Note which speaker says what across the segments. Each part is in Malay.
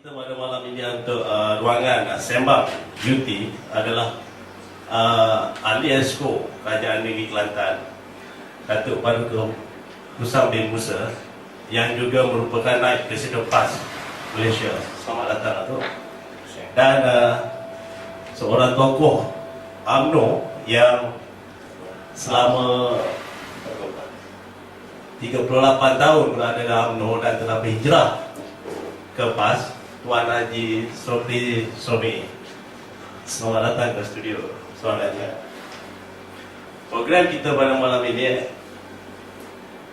Speaker 1: kita pada malam ini untuk ruangan sembang beauty adalah ahli esko Kerajaan Negeri Kelantan, Datuk Paduka Kusam bin Musa, yang juga merupakan Naib Presiden PAS Malaysia. Selamat datang, Datuk. Dan seorang tokoh UMNO yang selama 38 tahun berada dalam UMNO dan telah berhijrah ke PAS, Tuan Haji Sobri Somi. Selamat datang ke studio. Selamat datang. Program kita pada malam ini,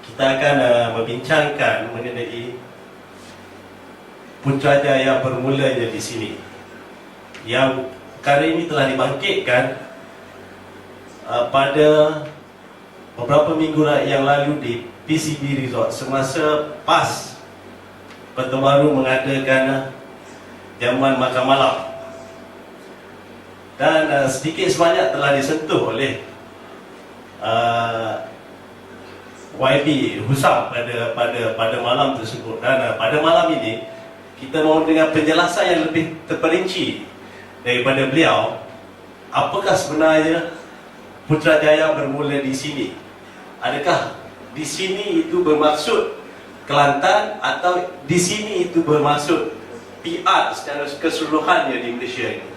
Speaker 1: kita akan membincangkan mengenai Putrajaya bermulanya di sini, yang perkara ini telah dibangkitkan pada beberapa minggu yang lalu di PCB Resort semasa PAS Pertebaru mengadakan jamuan makan malam, dan sedikit sebanyak telah disentuh oleh YB Husam pada malam tersebut. Dan pada malam ini kita mahu dengan penjelasan yang lebih terperinci daripada beliau, apakah sebenarnya Putrajaya bermula di sini. Adakah di sini itu bermaksud Kelantan, atau di sini itu bermaksud PR secara keseluruhannya di Malaysia ini?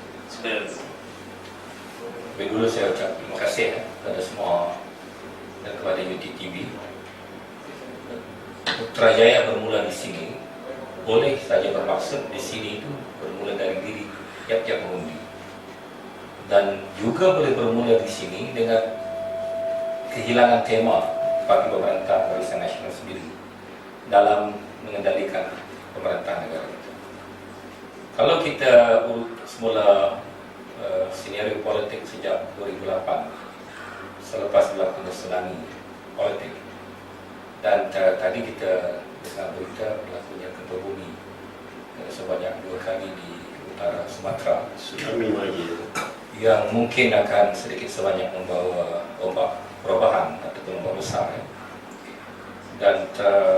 Speaker 2: Baik, dulu saya ucap terima kasih kepada semua dan kepada UTTV. Putrajaya bermula di sini boleh saja bermaksud di sini itu bermula dari diri tiap-tiap pengundi, dan juga boleh bermula di sini dengan kehilangan tema Parti Pemerintahan Barisan Nasional sendiri dalam mengendalikan pemerintahan negara kita. Kalau kita semula sinerio politik sejak 2008 selepas berlakunya tsunami politik, dan tadi kita dengar berita berlakunya gempa bumi sebanyak 2 kali di utara Sumatera,
Speaker 1: Tsunami lagi
Speaker 2: yang mungkin akan sedikit sebanyak membawa ombak perubahan ataupun ombak besar. Dan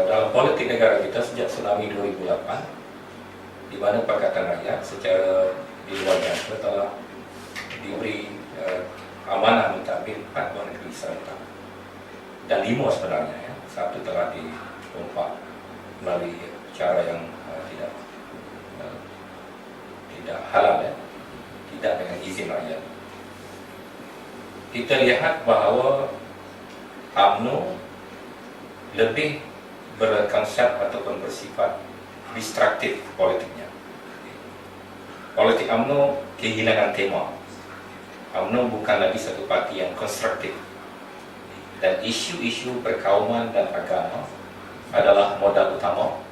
Speaker 2: dalam politik negara kita sejak tsunami 2008, di mana Pakatan Rakyat secara di luar jangka telah diberi amanah mentadbir 4 buah negeri serentak, dan 5 sebenarnya, ya. 1 telah dirompak melalui cara yang tidak halal, ya. Tidak dengan izin rakyat. Kita lihat bahawa UMNO lebih berkonsep ataupun bersifat distraktif politiknya. Politik UMNO kehilangan tema. UMNO bukan lagi satu parti yang konstruktif, dan isu-isu perkauman dan agama adalah modal utama,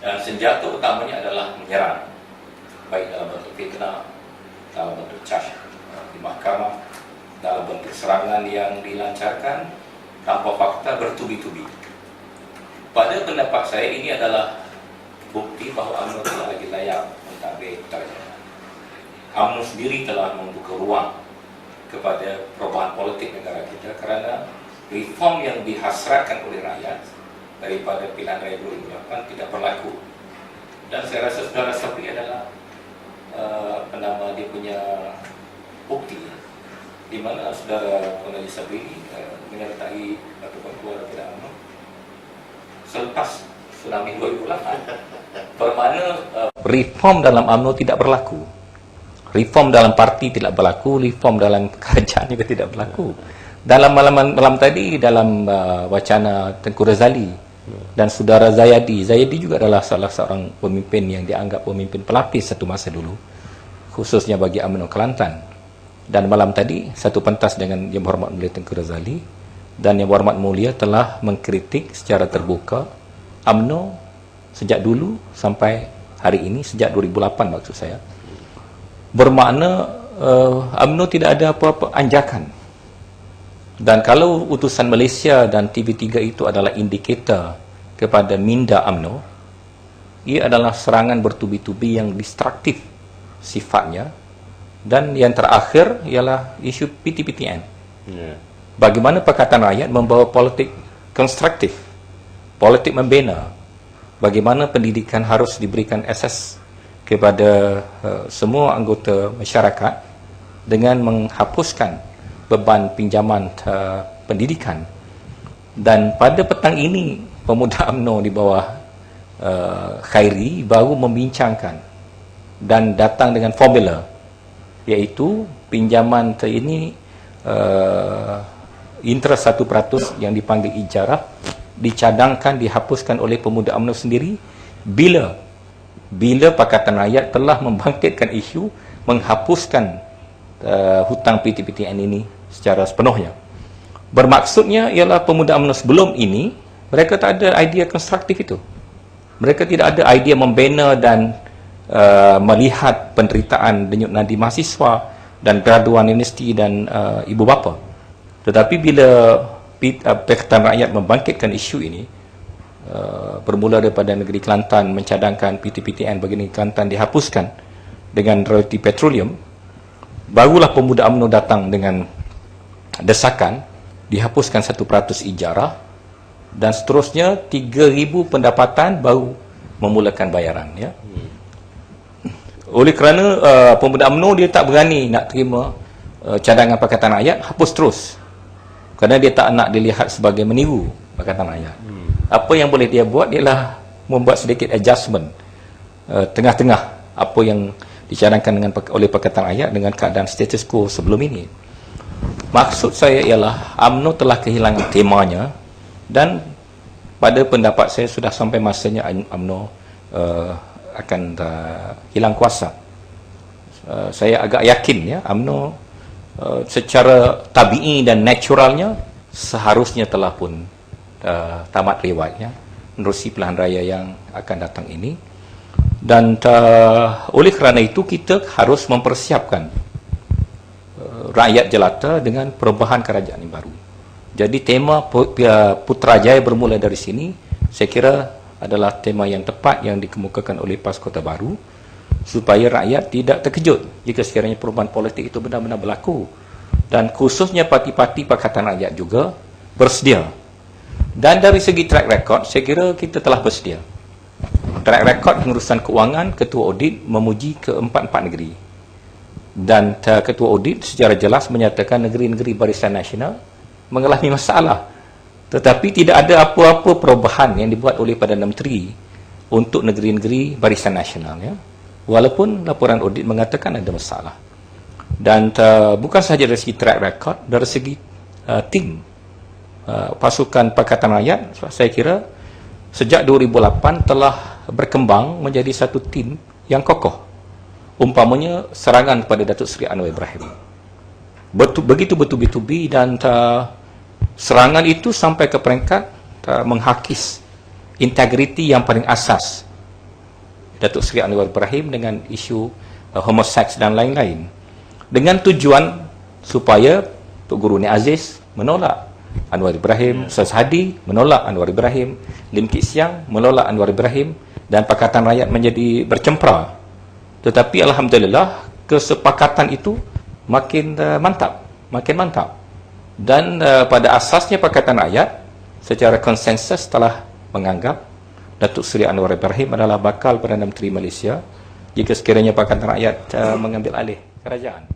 Speaker 2: dan senjata utamanya adalah menyerang, baik dalam bentuk fitnah, dalam bentuk charge di mahkamah, dalam bentuk serangan yang dilancarkan tanpa fakta bertubi-tubi. Pada pendapat saya, ini adalah bukti bahawa UMNO tidak lagi layak mentadbir Putrajaya. UMNO sendiri telah membuka ruang kepada perubahan politik negara kita, kerana reform yang dihasratkan oleh rakyat daripada pilihan raya 2008 tidak berlaku. Dan saya rasa saudara Sabri adalah dia punya bukti, di mana saudara Tuan Haji Sabri menyertai ataupun keluar daripada UMNO selepas tsunami 2008, bermakna reform dalam UMNO tidak berlaku, reform dalam parti tidak berlaku, reform dalam kerajaan juga tidak berlaku. Dalam malam tadi, dalam wacana Tengku Razali dan saudara Zayadi juga adalah salah seorang pemimpin yang dianggap pemimpin pelapis satu masa dulu, khususnya bagi UMNO Kelantan. Dan malam tadi satu pentas dengan Yang Berhormat Mulia Tengku Razali, dan Yang Berhormat Mulia telah mengkritik secara terbuka UMNO sejak dulu sampai hari ini, sejak 2008 maksud saya. Bermakna UMNO tidak ada apa-apa anjakan. Dan kalau utusan Malaysia dan TV3 itu adalah indikator kepada minda UMNO, ia adalah serangan bertubi-tubi yang distraktif sifatnya. Dan yang terakhir ialah isu PTPTN. Bagaimana Pakatan Rakyat membawa politik konstruktif, politik membina,
Speaker 3: bagaimana pendidikan harus diberikan akses kepada semua anggota masyarakat dengan menghapuskan beban pinjaman pendidikan. Dan pada petang ini, pemuda UMNO di bawah Khairi baru membincangkan dan datang dengan formula, iaitu pinjaman ini interest 1% yang dipanggil ijarah dicadangkan, dihapuskan oleh pemuda UMNO sendiri bila Pakatan Rakyat telah membangkitkan isu menghapuskan hutang PTPTN ini secara sepenuhnya. Bermaksudnya ialah pemuda UMNO sebelum ini mereka tak ada idea konstruktif itu. Mereka tidak ada idea membina dan melihat penderitaan denyut nadi mahasiswa dan graduan universiti dan ibu bapa. Tetapi bila Pakatan Rakyat membangkitkan isu ini, bermula daripada negeri Kelantan mencadangkan PTPTN bagi negeri Kelantan dihapuskan dengan royalti petroleum, barulah pemuda UMNO datang dengan desakan dihapuskan 1% ijarah, dan seterusnya 3,000 pendapatan baru memulakan bayaran, ya. Oleh kerana pemuda UMNO dia tak berani nak terima cadangan Pakatan Rakyat, hapus terus. Kerana dia tak nak dilihat sebagai meniru Pakatan Rakyat. Apa yang boleh dia buat ialah membuat sedikit adjustment tengah-tengah apa yang dicadangkan oleh Pakatan Rakyat dengan keadaan status quo sebelum ini. Maksud saya ialah UMNO telah kehilangan temanya, dan pada pendapat saya sudah sampai masanya UMNO akan hilang kuasa. Saya agak yakin, ya, UMNO secara tabi'i dan naturalnya seharusnya telah pun tamat riwayatnya menerusi pilihan raya yang akan datang ini. Dan oleh kerana itu kita harus mempersiapkan rakyat jelata dengan perubahan kerajaan yang baru. Jadi tema Putrajaya bermula dari sini, saya kira adalah tema yang tepat yang dikemukakan oleh PAS Kota Baru, supaya rakyat tidak terkejut jika sekiranya perubahan politik itu benar-benar berlaku. Dan khususnya parti-parti Pakatan Rakyat juga bersedia. Dan dari segi track record, saya kira kita telah bersedia. Track record pengurusan keuangan, Ketua Audit memuji ke-4 negeri. Dan Ketua Audit secara jelas menyatakan negeri-negeri Barisan Nasional mengalami masalah. Tetapi tidak ada apa-apa perubahan yang dibuat oleh Perdana Menteri untuk negeri-negeri Barisan Nasional, ya. Walaupun laporan audit mengatakan ada masalah. Dan bukan sahaja dari segi track record, dari segi tim pasukan Pakatan Rakyat, saya kira sejak 2008 telah berkembang menjadi satu tim yang kokoh. Umpamanya serangan kepada Datuk Seri Anwar Ibrahim, begitu bertubi-tubi, dan serangan itu sampai ke peringkat menghakis integriti yang paling asas Datuk Seri Anwar Ibrahim dengan isu homoseks dan lain-lain, dengan tujuan supaya Tok Guru Nik Aziz menolak Anwar Ibrahim, Ustaz Hadi menolak Anwar Ibrahim, Lim Kit Siang menolak Anwar Ibrahim, dan Pakatan Rakyat menjadi bercempra. Tetapi alhamdulillah kesepakatan itu makin mantap. Dan pada asasnya Pakatan Rakyat secara konsensus telah menganggap Datuk Seri Anwar Ibrahim adalah bakal Perdana Menteri Malaysia jika sekiranya Pakatan Rakyat mengambil alih kerajaan.